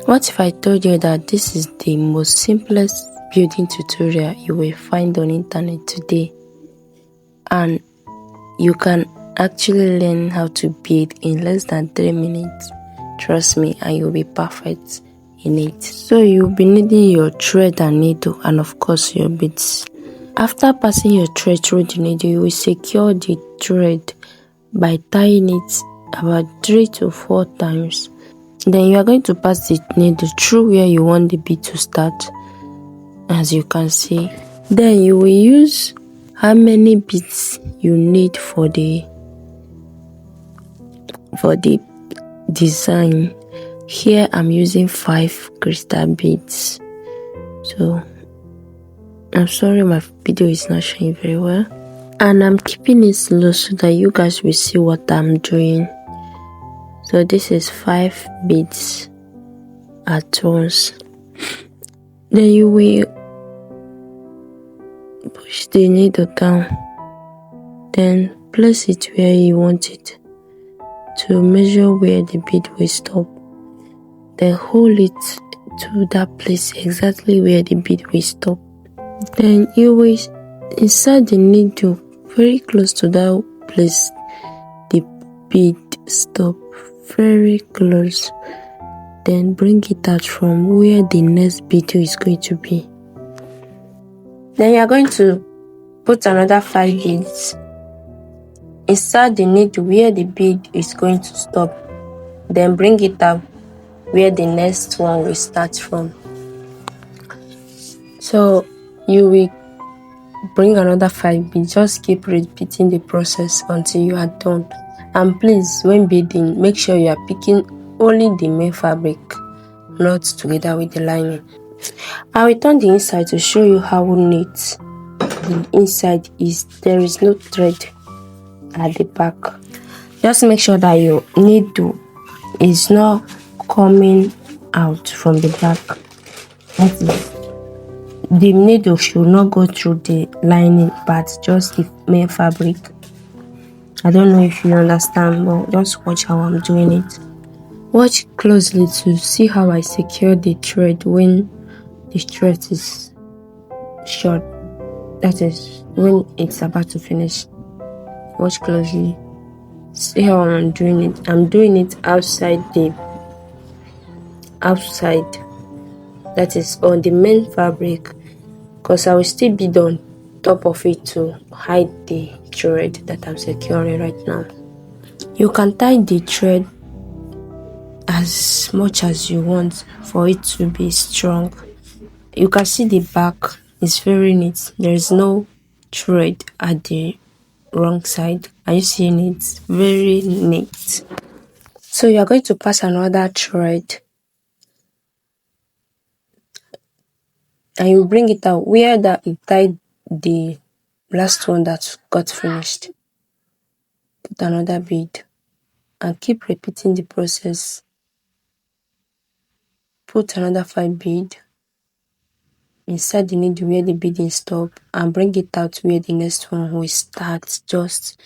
What if I told you that this is the most simplest building tutorial you will find on internet today, and you can actually learn how to bead in less than 3 minutes? Trust me, and you'll be perfect in it. So you'll be needing your thread and needle, and of course your beads. After passing your thread through the needle, you will secure the thread by tying it about 3 to 4 times. Then you are going to pass the needle through where you want the bead to start, as you can see. Then you will use how many beads you need for the design. Here I'm using 5 crystal beads. So I'm sorry my video is not showing very well, and I'm keeping it slow so that you guys will see what I'm doing. So this is 5 beads at once. Then you will push the needle down, then place it where you want it to measure where the bead will stop. Then hold it to that place exactly where the bead will stop. Then you will insert the needle very close to that place the bead stop, very close. Then bring it out from where the next bead is going to be. Then you are going to put another 5 beads. Insert the needle where the bead is going to stop. Then bring it out where the next one will start from. So you will bring another 5 beads. Just keep repeating the process until you are done. And please, when beading, make sure you are picking only the main fabric, not together with the lining. I will turn the inside to show you how neat the inside is. There is no thread at the back. Just make sure that your needle is not coming out from the back. That is, the needle should not go through the lining part, just the main fabric. I don't know if you understand, but just watch how I'm doing it. Watch closely to see how I secure the thread when the thread is short. That is, when it's about to finish. Watch closely. See how I'm doing it. I'm doing it outside. That is on the main fabric, because I will still bead on top of it to hide the thread that I'm securing right now. You can tie the thread as much as you want for it to be strong. You can see the back is very neat. There is no thread at the wrong side. Are you seeing it? Very neat. So you are going to pass another thread and you bring it out where that you tied the last one that got finished. Put another bead and keep repeating the process. Put another 5 bead. Insert the needle where the beading stop and bring it out where the next one will start, just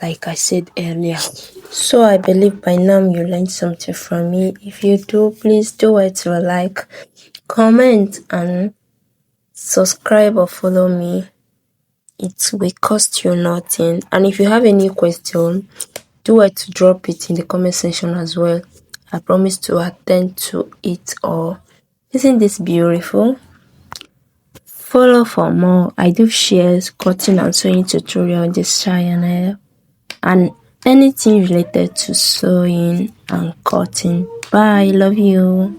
like I said earlier. So I believe by now you learned something from me. If you do, please do it to like, comment and subscribe or follow me. It will cost you nothing. And if you have any question, do it to drop it in the comment section as well. I promise to attend to it all. Isn't this beautiful? Follow for more. I do share cutting and sewing tutorial on this channel and anything related to sewing and cutting. Bye. Love you.